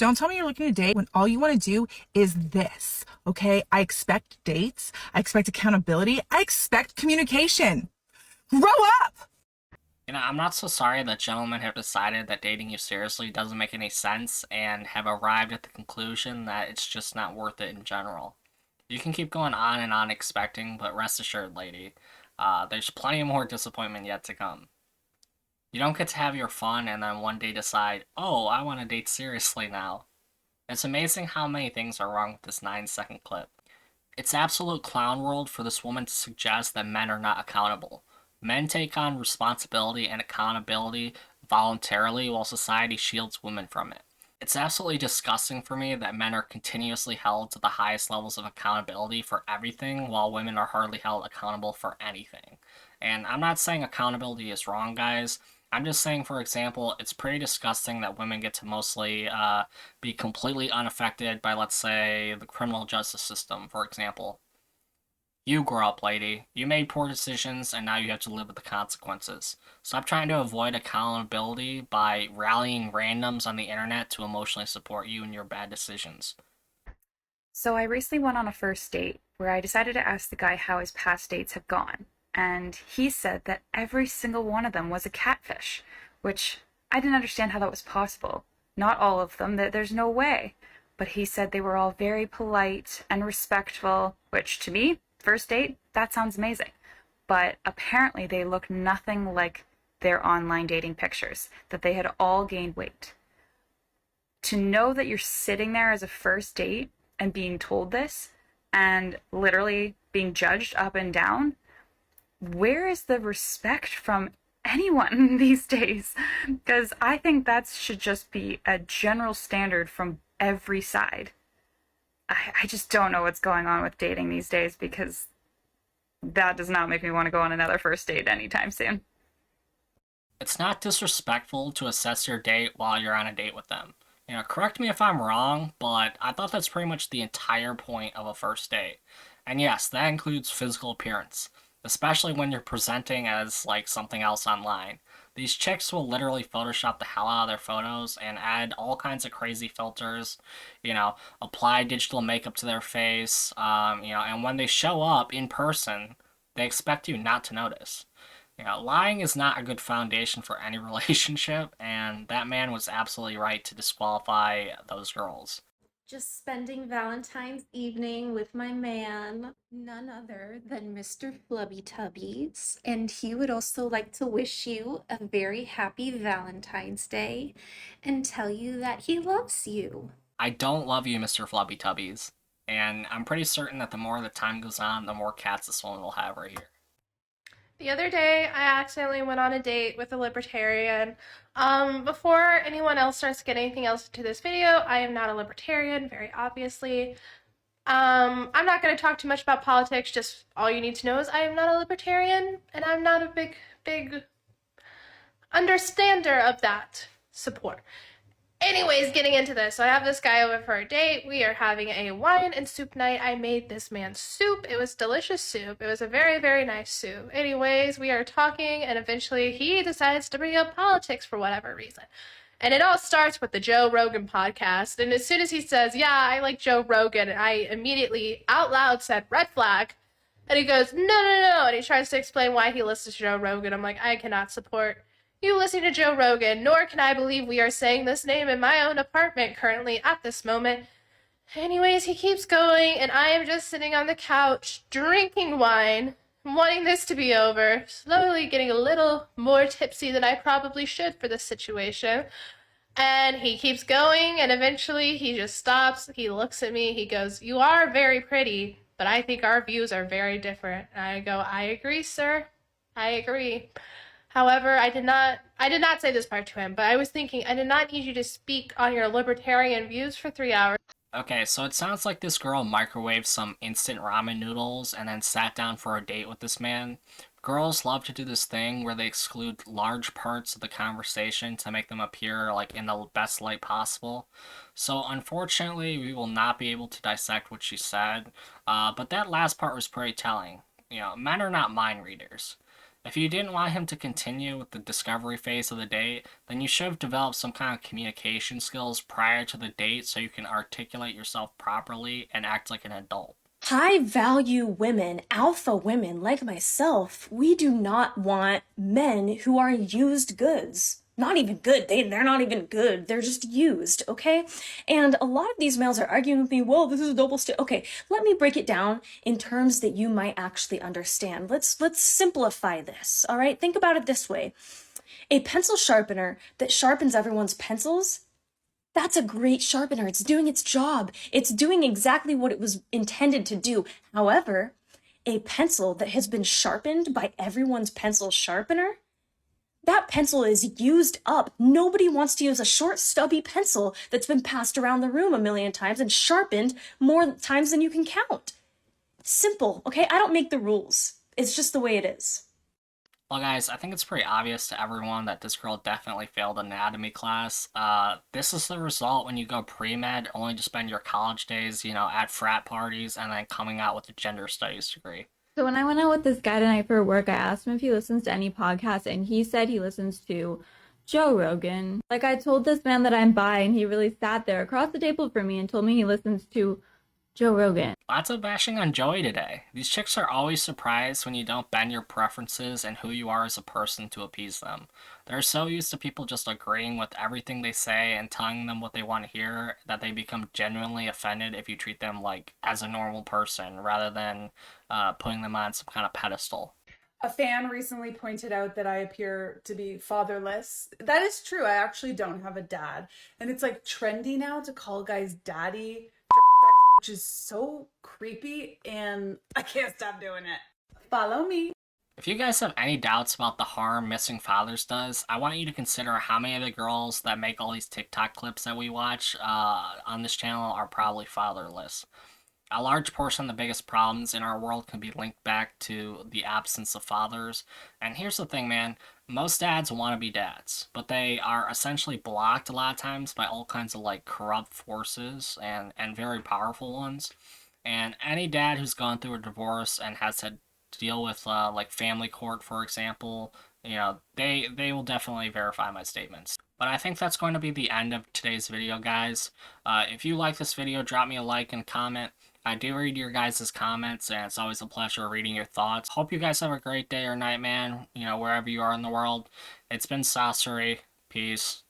Don't tell me you're looking to date when all you want to do is this, okay? I expect dates. I expect accountability. I expect communication. Grow up! I'm not so sorry that gentlemen have decided that dating you seriously doesn't make any sense and have arrived at the conclusion that it's just not worth it in general. You can keep going on and on expecting, but rest assured, lady, there's plenty more disappointment yet to come. You don't get to have your fun and then one day decide, oh, I want to date seriously now. It's amazing how many things are wrong with this 9-second clip. It's absolute clown world for this woman to suggest that men are not accountable. Men take on responsibility and accountability voluntarily while society shields women from it. It's absolutely disgusting for me that men are continuously held to the highest levels of accountability for everything while women are hardly held accountable for anything. And I'm not saying accountability is wrong, guys. I'm just saying, for example, it's pretty disgusting that women get to mostly be completely unaffected by, let's say, the criminal justice system, for example. You grow up, lady. You made poor decisions, and now you have to live with the consequences. Stop trying to avoid accountability by rallying randoms on the internet to emotionally support you in your bad decisions. So I recently went on a first date where I decided to ask the guy how his past dates have gone. And he said that every single one of them was a catfish, which I didn't understand how that was possible. Not all of them, there's no way. But he said they were all very polite and respectful, which to me, first date, that sounds amazing. But apparently they looked nothing like their online dating pictures, that they had all gained weight. To know that you're sitting there as a first date and being told this and literally being judged up and down, where is the respect from anyone these days? Because I think that should just be a general standard from every side. I just don't know what's going on with dating these days because that does not make me want to go on another first date anytime soon. It's not disrespectful to assess your date while you're on a date with them. Correct me if I'm wrong, but I thought that's pretty much the entire point of a first date. And yes, that includes physical appearance, especially when you're presenting as like something else online. These chicks will literally Photoshop the hell out of their photos and add all kinds of crazy filters, apply digital makeup to their face, and when they show up in person, they expect you not to notice. Lying is not a good foundation for any relationship, and that man was absolutely right to disqualify those girls. Just spending Valentine's evening with my man, none other than Mr. Flubby Tubbies. And he would also like to wish you a very happy Valentine's Day and tell you that he loves you. I don't love you, Mr. Flubby Tubbies, and I'm pretty certain that the more the time goes on, the more cats this woman will have right here. The other day, I accidentally went on a date with a libertarian. Before anyone else starts to get anything else into this video, I am not a libertarian, very obviously. I'm not going to talk too much about politics, just all you need to know is I am not a libertarian, and I'm not a big understander of that support. Anyways, getting into this, so I have this guy over for a date. We are having a wine and soup night. I made this man soup. It was delicious soup. It was a very, very nice soup. Anyways, we are talking, and eventually he decides to bring up politics for whatever reason. And it all starts with the Joe Rogan podcast. And as soon as he says, yeah, I like Joe Rogan, I immediately out loud said, red flag. And he goes, no. And he tries to explain why he listens to Joe Rogan. I'm like, I cannot support you listening to Joe Rogan, nor can I believe we are saying this name in my own apartment currently at this moment. Anyways, he keeps going, and I am just sitting on the couch, drinking wine, wanting this to be over, slowly getting a little more tipsy than I probably should for this situation. And he keeps going, and eventually he just stops, he looks at me, he goes, you are very pretty, but I think our views are very different. And I go, I agree, sir. I agree. However, I did not say this part to him, but I was thinking, I did not need you to speak on your libertarian views for 3 hours. Okay, so it sounds like this girl microwaved some instant ramen noodles and then sat down for a date with this man. Girls love to do this thing where they exclude large parts of the conversation to make them appear like in the best light possible. So unfortunately, we will not be able to dissect what she said, but that last part was pretty telling. Men are not mind readers. If you didn't want him to continue with the discovery phase of the date, then you should have developed some kind of communication skills prior to the date so you can articulate yourself properly and act like an adult. High value women, alpha women like myself, we do not want men who are used goods. Not even good. They're not even good. They're just used, okay? And a lot of these males are arguing with me, well, this is a double standard. Okay, let me break it down in terms that you might actually understand. Let's simplify this, all right? Think about it this way. A pencil sharpener that sharpens everyone's pencils, that's a great sharpener. It's doing its job. It's doing exactly what it was intended to do. However, a pencil that has been sharpened by everyone's pencil sharpener, that pencil is used up. Nobody wants to use a short, stubby pencil that's been passed around the room a million times and sharpened more times than you can count. Simple, okay? I don't make the rules. It's just the way it is. Well, guys, I think it's pretty obvious to everyone that this girl definitely failed anatomy class. This is the result when you go pre-med only to spend your college days, at frat parties and then coming out with a gender studies degree. So when I went out with this guy tonight for work, I asked him if he listens to any podcast, and he said he listens to Joe Rogan. Like, I told this man that I'm bi, and he really sat there across the table from me and told me he listens to Joe Rogan. Lots of bashing on Joey today. These chicks are always surprised when you don't bend your preferences and who you are as a person to appease them. They're so used to people just agreeing with everything they say and telling them what they want to hear that they become genuinely offended if you treat them like as a normal person rather than putting them on some kind of pedestal. A fan recently pointed out that I appear to be fatherless. That is true. I actually don't have a dad. And it's like trendy now to call guys daddy, which is so creepy, and I can't stop doing it. Follow me. If you guys have any doubts about the harm missing fathers does, I want you to consider how many of the girls that make all these TikTok clips that we watch on this channel are probably fatherless. A large portion of the biggest problems in our world can be linked back to the absence of fathers. And here's the thing, man. Most dads want to be dads, but they are essentially blocked a lot of times by all kinds of corrupt forces and very powerful ones. And any dad who's gone through a divorce and has had to deal with family court, for example, they will definitely verify my statements. But I think that's going to be the end of today's video, guys. If you like this video, drop me a like and comment. I do read your guys' comments, and it's always a pleasure reading your thoughts. Hope you guys have a great day or night, man, wherever you are in the world. It's been Saucery. Peace.